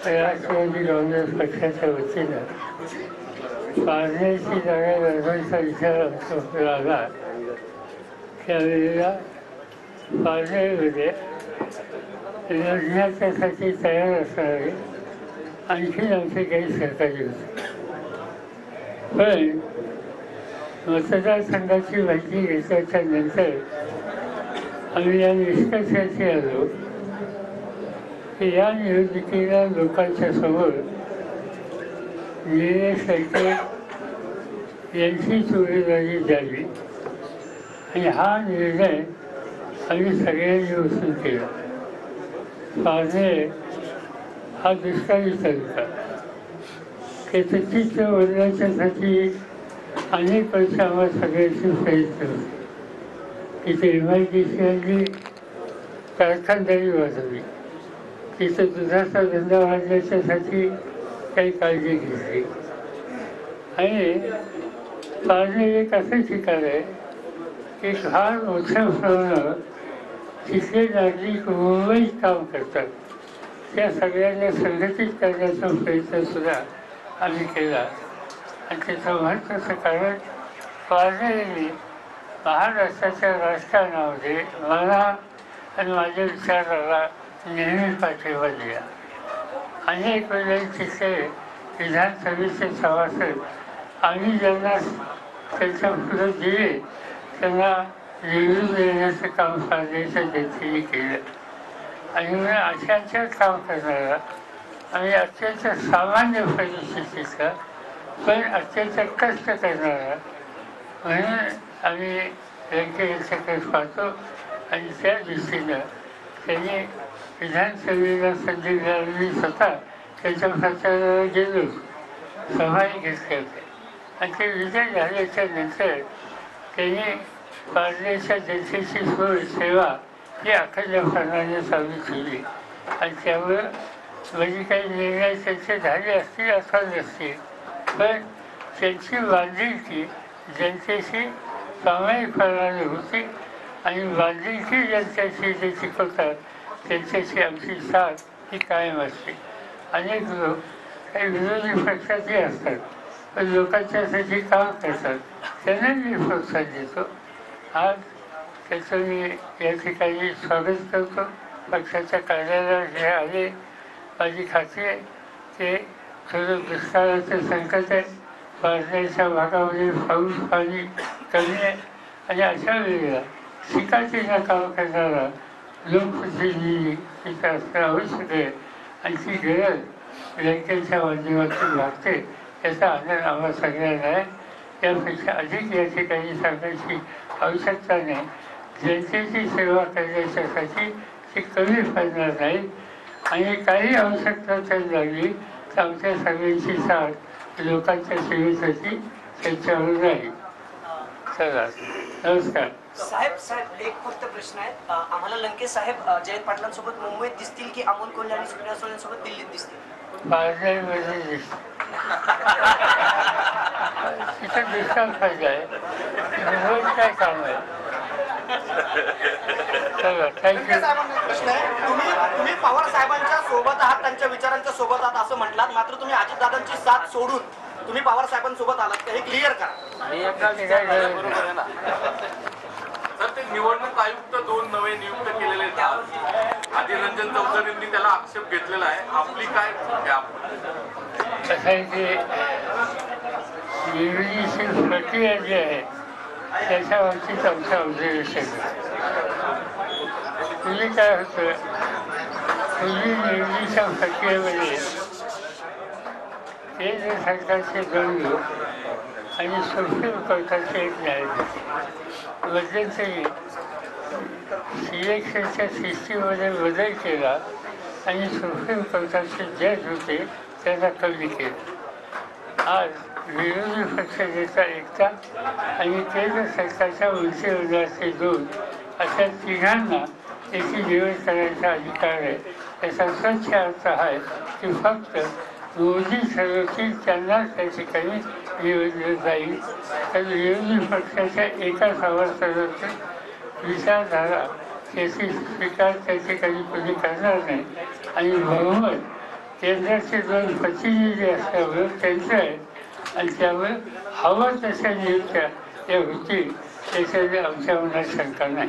राष्ट्रवादी काँग्रेस पक्षाच्या वतीनं पारनेरची जागा लढवायचा विचार आला त्यावेळेला पारनेरमध्ये लढण्याच्यासाठी तयार असणारे आणखी आमचे काही सहकारी होते. पण मतदारसंघाची माहिती घेतल्याच्या नंतर आम्ही या निष्कर्षाशी आलो की या निवडणुकीला लोकांच्या समोर निलेश लंके यांचीच उमेदवारी द्यावी आणि हा निर्णय आम्ही सगळ्यांनी बसून केला. पारनेर हा दुष्काळी तालुका, त्याचं चित्र बदलायच्यासाठी अनेक वर्ष आम्हाला सगळ्यांची प्रयत्न होते. तिथे MIDC आणली, कारखानदारी वाजवली, तिथं दुधाचा धंदा वाढण्याच्यासाठी काही काळजी घेतली. आणि पारनेर एक असं ठिकाण आहे की फार मोठ्या प्रमाणावर तिथले नागरिक मुंबईत काम करतात. त्या सगळ्यांना संघटित करण्याचा प्रयत्नसुद्धा आम्ही केला. आणि त्याचं महत्त्वाचं कारण पारनेरने महाराष्ट्राच्या राजकारणामध्ये मला आणि माझ्या विचाराला नेहमी पाठिंबा दिला. अनेक वेळेला तिथे विधानसभेचे सभासद आम्ही ज्यांना त्यांच्या पुढं दिले त्यांना निवडून देण्याचं काम पारनेरच्या जनतेने केलं. आणि म्हणून अशाच काम करणारा आणि अत्यंत सामान्य परिस्थितीचा पण अत्यंत कष्ट करणारा म्हणून आम्ही लंके यांच्याकडे पाहतो. आणि त्या दृष्टीनं त्यांनी विधानसभेला संधी मिळालेली स्वतः त्याच्या प्रचाराला गेलो, सभाही घेतल्या होत्या. आणि ते विजय झाल्याच्या नंतर त्यांनी पारनेरच्या जनतेची सोय सेवा ही अखंडपणाने चालू ठेवली. आणि त्यामुळं म्हणजे काही निर्णय त्यांचे झाले असतील अथवा नसतील, पण त्यांची बांधिलकी जनतेशी प्रामाणिकपणाने होती. आणि बांधिलकी जनतेशी जे शिकवतात त्यांच्याशी आमची साथ ही कायम असते. अनेक लोक काही विरोधी पक्षातही असतात, पण लोकांच्यासाठी काम करतात, त्यांना मी प्रोत्साहन देतो. आज त्याचं मी या ठिकाणी स्वागत करतो. पक्षाच्या कार्यालयात हे आले, माझी खात्री आहे ते थोडं दुष्काळाचं संकट आहे, पारनेरच्या भागामध्ये पाऊस पाणी कमी आहे. आणि अशा वेळेला शिकाचीला काम करणारा लोकप्रतिनिधी तिथं असणं आवश्यक आहे. आणि ती गरज लंकेच्या माध्यमातून लागते, याचा आनंद आम्हाला सगळ्यांना आहे. यापेक्षा अधिक या ठिकाणी सांगायची आवश्यकता नाही. जनतेची सेवा करण्याच्यासाठी ती कमी पडणार नाही. आणि काही आवश्यकता जर लागली तर आमच्या सगळ्यांची साथ लोकांच्या सेवेसाठी त्यांच्यावर राहील. चला, नमस्कार. साहेब एक फक्त प्रश्न आहे. आम्हाला लंके साहेब जयंत पाटलांसोबत मुंबईत दिसतील की अमोल कोल्हे आणि सुप्रिया सुळेंसोबत दिल्लीत दिसतील? पारनेरमध्ये दिसतील. तिथं दिसणार पाहिजे आहे, मुंबईत काय काम आहे. चला, थँक्यू. प्रश्न आहे, तुम्ही पवार साहेबांच्या सोबत आहात, त्यांच्या विचारांच्या सोबत आहात असं म्हटलात, मात्र तुम्ही अजितदादांची साथ सोडून तुम्ही पवार साहेबांसोबत आलात, हे क्लिअर करा. तर ते निवडणूक आयुक्त 2 नवे नियुक्त केलेले आहेत. आधी रंजन चौधरींनी त्याला आक्षेप घेतलेला आहे. आपली काय कसं आहे की निवडीची प्रक्रिया जी आहे त्याच्या बाबतीत आमचं ऑब्झर्वेशन पूर्वी काय होतं, पूर्वी निवडीच्या प्रक्रियेमध्ये केंद्र सरकारचे 2 लोक आणि सुप्रीम कोर्टाचे 1 न्यायाधीश मध्यंतरी सिलेक्शनच्या सिस्टीममध्ये बदल केला आणि सुप्रीम कोर्टाचे जज होते त्यांना कमी केलं. आज विरोधी पक्ष नेता एकटा आणि केंद्र सरकारच्या मंत्रिमंडळाचे 2 अशा 3घांना त्याची निवड करायचा अधिकार आहे. त्याचा स्वच्छ अर्थ आहे की फक्त मोदी ठरवतील त्यांनाच त्या ठिकाणी निवडलं जाईल. तर विरोधी पक्षाच्या एका सभासदाचा विचारधारा त्याची स्वीकार त्या ठिकाणी कोणी करणार नाही. आणि बहुमत केंद्राचे 2 प्रतिनिधी असल्यामुळे त्यांचं आहे आणि त्यामुळे हवं तशा नियुक्त्या त्या होतील याच्यात आमच्या मनात शंका नाही.